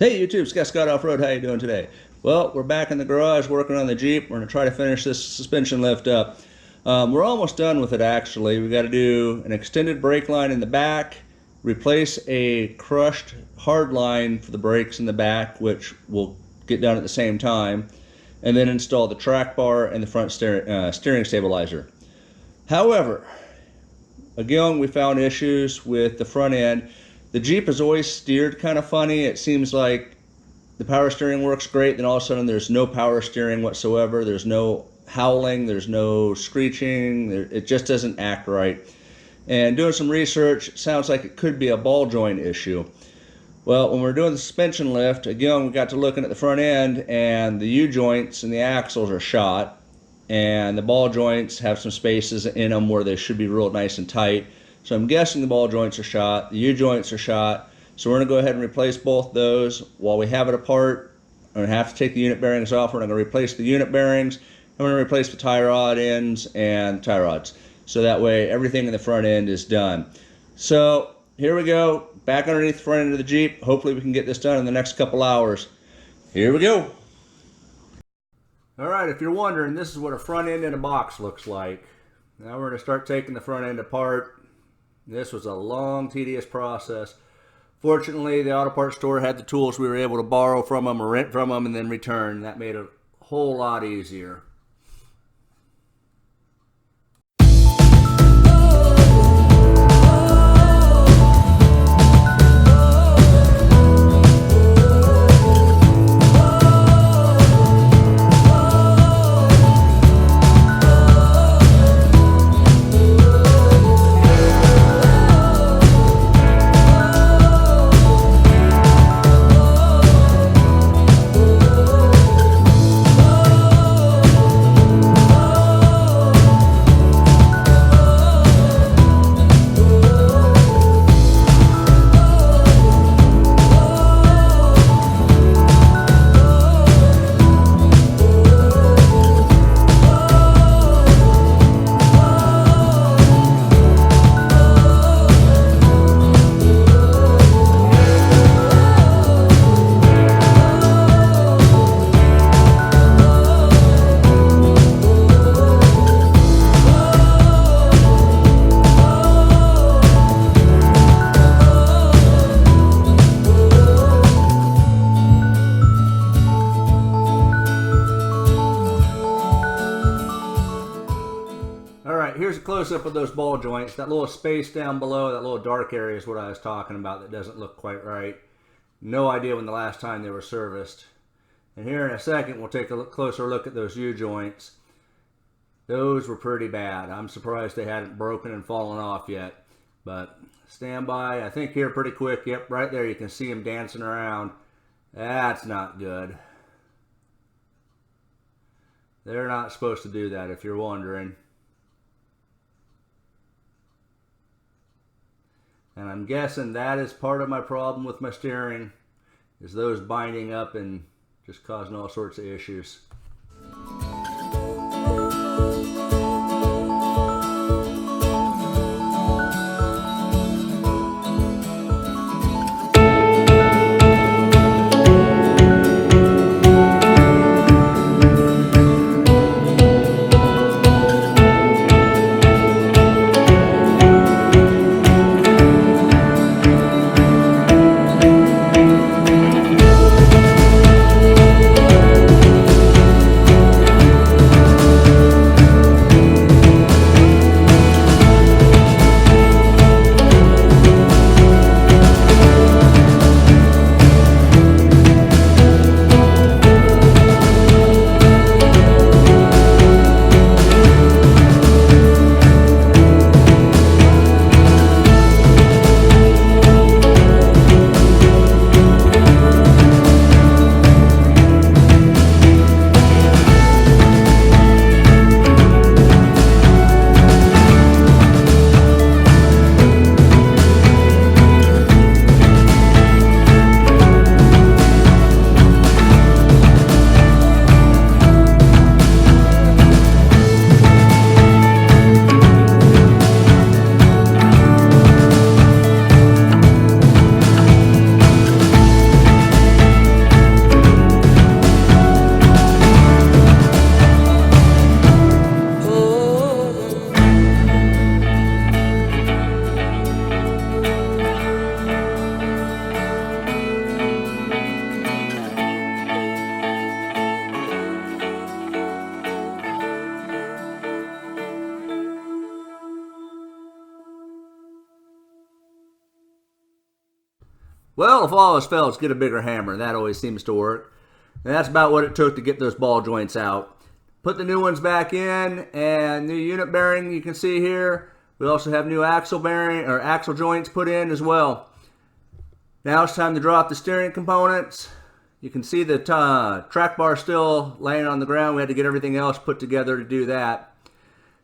Hey YouTube, Scott Off-Road, how you doing today? Well, we're back in the garage working on the Jeep. We're going to try to finish this suspension lift up. We're almost done with it actually. We got to do an extended brake line in the back, replace a crushed hard line for the brakes in the back, which we'll get done at the same time, and then install the track bar and the front steering stabilizer. However, again, we found issues with the front end. The Jeep has always steered kind of funny. It seems like the power steering works great, then all of a sudden there's no power steering whatsoever. There's no howling, there's no screeching, it just doesn't act right. And doing some research, it sounds like it could be a ball joint issue. Well, when we're doing the suspension lift, again, we got to looking at the front end, and the U-joints and the axles are shot, and the ball joints have some spaces in them where they should be real nice and tight. So I'm guessing the ball joints are shot, the U-joints are shot, so we're going to go ahead and replace both those. While we have it apart, I'm going to have to take the unit bearings off. We're going to replace the unit bearings, and we're going to replace the tie rod ends and tie rods. So that way everything in the front end is done. So here we go, back underneath the front end of the Jeep. Hopefully we can get this done in the next couple hours. Here we go. Alright, if you're wondering, this is what a front end in a box looks like. Now we're going to start taking the front end apart. This was a long, tedious process. Fortunately, the auto parts store had the tools we were able to borrow from them or rent from them and then return. That made it a whole lot easier. Here's a close-up of those ball joints. That little space down below, that little dark area is what I was talking about that doesn't look quite right. No idea when the last time they were serviced. And here in a second, we'll take a closer look at those U-joints. Those were pretty bad. I'm surprised they hadn't broken and fallen off yet. But stand by. I think here pretty quick. Yep, right there you can see them dancing around. That's not good. They're not supposed to do that if you're wondering. And I'm guessing that is part of my problem with my steering, is those binding up and just causing all sorts of issues. Well, if all else fails, get a bigger hammer. That always seems to work. And that's about what it took to get those ball joints out. Put the new ones back in, and new unit bearing you can see here. We also have new axle bearing or axle joints put in as well. Now it's time to drop the steering components. You can see the track bar still laying on the ground. We had to get everything else put together to do that.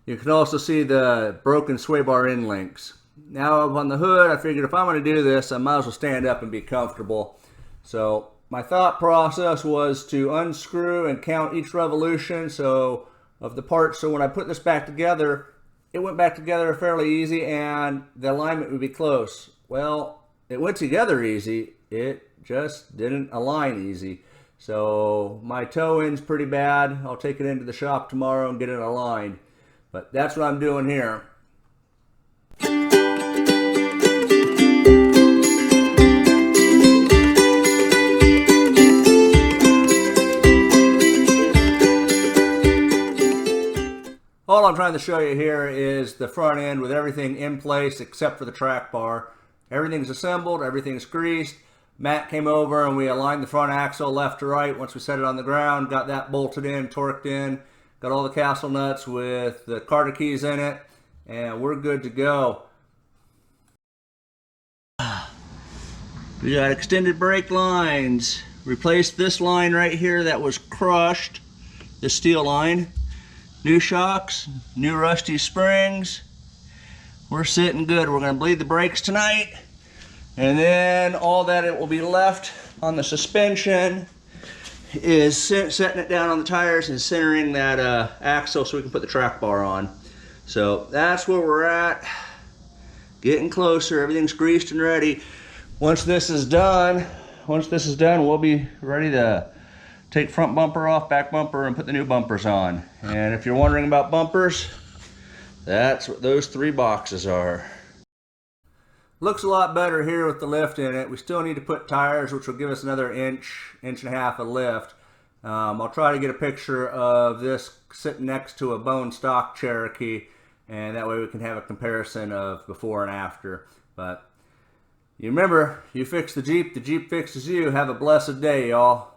You can also see the broken sway bar end links. Now up on the hood, I figured if I'm going to do this, I might as well stand up and be comfortable. So my thought process was to unscrew and count each revolution of the parts. So when I put this back together, it went back together fairly easy and the alignment would be close. Well, it went together easy. It just didn't align easy. So my toe end's pretty bad. I'll take it into the shop tomorrow and get it aligned. But that's what I'm doing here. All I'm trying to show you here is the front end with everything in place except for the track bar. Everything's assembled, everything's greased. Matt came over and we aligned the front axle left to right once we set it on the ground, got that bolted in, torqued in, got all the castle nuts with the Carter keys in it, and we're good to go. We got extended brake lines. Replaced this line right here that was crushed, the steel line. New shocks, new rusty springs. We're sitting good. We're going to bleed the brakes tonight. And then all that it will be left on the suspension is setting it down on the tires and centering that axle so we can put the track bar on. So that's where we're at. Getting closer. Everything's greased and ready. Once this is done, we'll be ready to take front bumper off, back bumper, and put the new bumpers on. And if you're wondering about bumpers, that's what those 3 boxes are. Looks a lot better here with the lift in it. We still need to put tires, which will give us another inch and a half of lift. I'll try to get a picture of this sitting next to a bone stock Cherokee, and that way we can have a comparison of before and after. But you remember, you fix the Jeep fixes you. Have a blessed day, y'all.